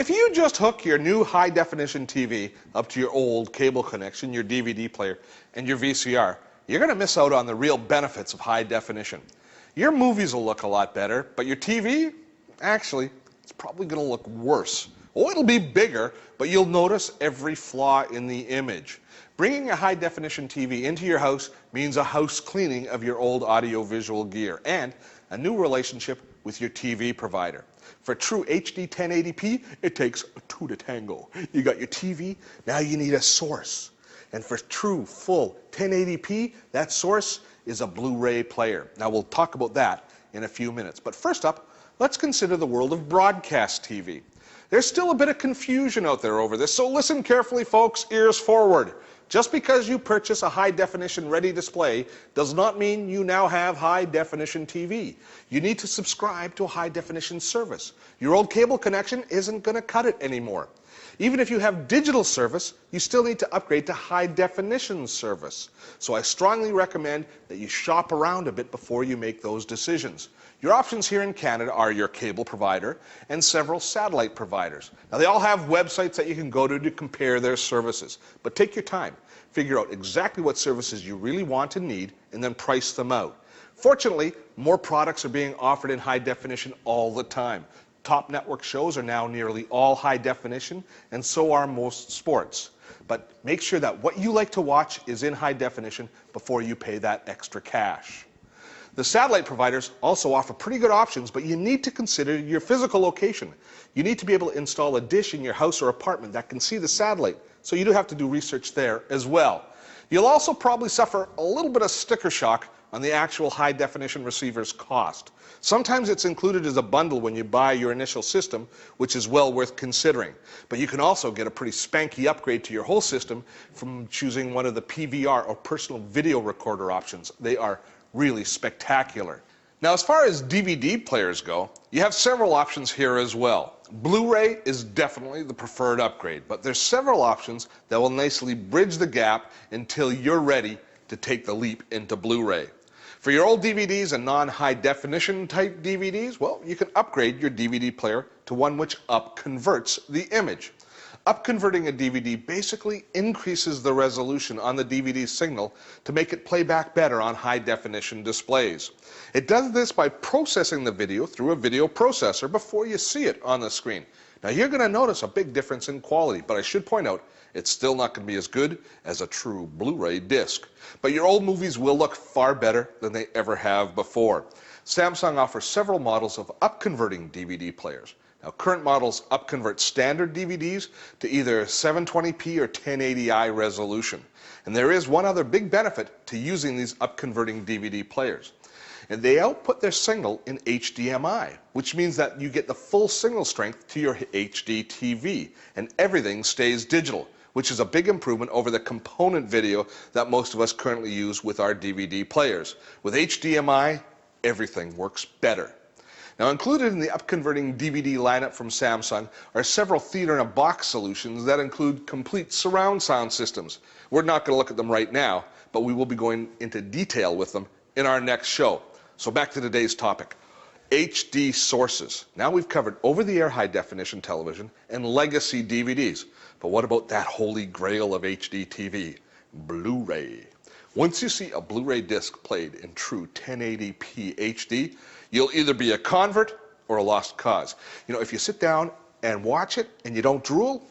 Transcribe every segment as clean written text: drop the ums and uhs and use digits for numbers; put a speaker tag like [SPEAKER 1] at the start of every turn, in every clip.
[SPEAKER 1] If you just hook your new high-definition TV up to your old cable connection, your DVD player, and your VCR, you're going to miss out on the real benefits of high definition. Your movies will look a lot better, but your TV, actually, it's probably going to look worse. Oh, it'll be bigger, but you'll notice every flaw in the image. Bringing a high-definition TV into your house means a house cleaning of your old audio-visual gear and a new relationship with your TV provider. For true HD 1080p, it takes two to tango. You got your TV, now you need a source. And for true full 1080p, that source is a Blu-ray player. Now we'll talk about that in a few minutes. But first up, let's consider the world of broadcast TV. There's still a bit of confusion out there over this, so listen carefully, folks, ears forward. Just because you purchase a high-definition ready display does not mean you now have high-definition TV. You need to subscribe to a high-definition service. Your old cable connection isn't going to cut it anymore. Even if you have digital service, you still need to upgrade to high-definition service. So I strongly recommend that you shop around a bit before you make those decisions. Your options here in Canada are your cable provider and several satellite providers. Now, they all have websites that you can go to compare their services. But take your time. Figure out exactly what services you really want and need, and then price them out. Fortunately, more products are being offered in high definition all the time. Top network shows are now nearly all high definition, and so are most sports. But make sure that what you like to watch is in high definition before you pay that extra cash. The satellite providers also offer pretty good options, but you need to consider your physical location. You need to be able to install a dish in your house or apartment that can see the satellite, so you do have to do research there as well. You'll also probably suffer a little bit of sticker shock on the actual high-definition receiver's cost. Sometimes it's included as a bundle when you buy your initial system, which is well worth considering. But you can also get a pretty spanky upgrade to your whole system from choosing one of the PVR or personal video recorder options. They are really spectacular. Now, as far as DVD players go, you have several options here as well. Blu-ray is definitely the preferred upgrade, but there's several options that will nicely bridge the gap until you're ready to take the leap into Blu-ray. For your old DVDs and non-high definition type DVDs, well, you can upgrade your DVD player to one which up-converts the image. Up-converting a DVD basically increases the resolution on the DVD signal to make it play back better on high-definition displays. It does this by processing the video through a video processor before you see it on the screen. Now, you're going to notice a big difference in quality, but I should point out it's still not going to be as good as a true Blu-ray disc. But your old movies will look far better than they ever have before. Samsung offers several models of up-converting DVD players. Now, current models up-convert standard DVDs to either 720p or 1080i resolution. And there is one other big benefit to using these up-converting DVD players. And they output their signal in HDMI, which means that you get the full signal strength to your HD TV, and everything stays digital, which is a big improvement over the component video that most of us currently use with our DVD players. With HDMI, everything works better. Now, included in the up-converting DVD lineup from Samsung are several theater-in-a-box solutions that include complete surround sound systems. We're not going to look at them right now, but we will be going into detail with them in our next show. So back to today's topic, HD sources. Now we've covered over-the-air high-definition television and legacy DVDs. But what about that holy grail of HD TV, Blu-ray? Once you see a Blu-ray disc played in true 1080p HD, you'll either be a convert or a lost cause. You know, if you sit down and watch it and you don't drool,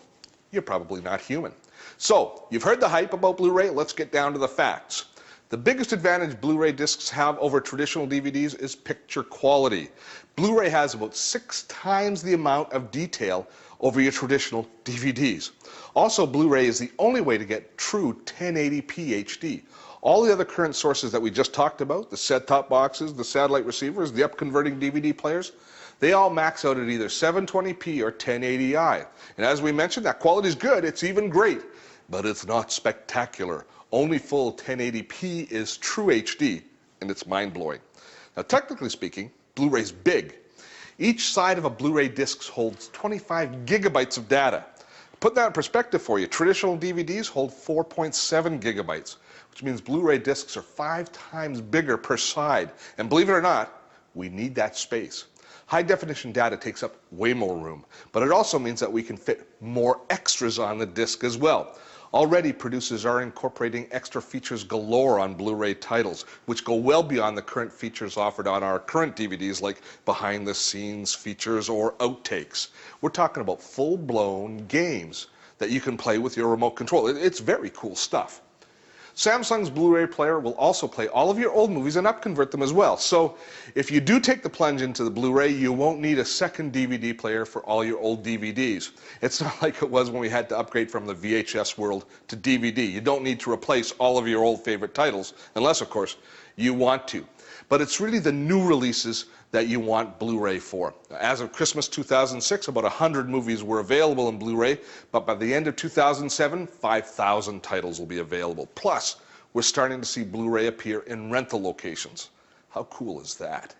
[SPEAKER 1] you're probably not human. So, you've heard the hype about Blu-ray, let's get down to the facts. The biggest advantage Blu-ray discs have over traditional DVDs is picture quality. Blu-ray has about 6 times the amount of detail over your traditional DVDs. Also, Blu-ray is the only way to get true 1080p HD. All the other current sources that we just talked about, the set-top boxes, the satellite receivers, the up-converting DVD players, they all max out at either 720p or 1080i. And as we mentioned, that quality is good, it's even great, but it's not spectacular. Only full 1080p is true HD, and it's mind-blowing. Now, technically speaking, Blu-ray's big. Each side of a Blu-ray disc holds 25 gigabytes of data. To put that in perspective for you, traditional DVDs hold 4.7 gigabytes, which means Blu-ray discs are 5 times bigger per side. And believe it or not, We need that space. High definition data takes up way more room, but it also means that we can fit more extras on the disc as well. Already, producers are incorporating extra features galore on Blu-ray titles, which go well beyond the current features offered on our current DVDs, like behind-the-scenes features or outtakes. We're talking about full-blown games that you can play with your remote control. It's very cool stuff. Samsung's Blu-ray player will also play all of your old movies and upconvert them as well. So if you do take the plunge into the Blu-ray, you won't need a second DVD player for all your old DVDs. It's not like it was when we had to upgrade from the VHS world to DVD. You don't need to replace all of your old favorite titles, unless, of course, you want to. But it's really the new releases that you want Blu-ray for. As of Christmas 2006, about 100 movies were available in Blu-ray, but by the end of 2007, 5,000 titles will be available. Plus, we're starting to see Blu-ray appear in rental locations. How cool is that?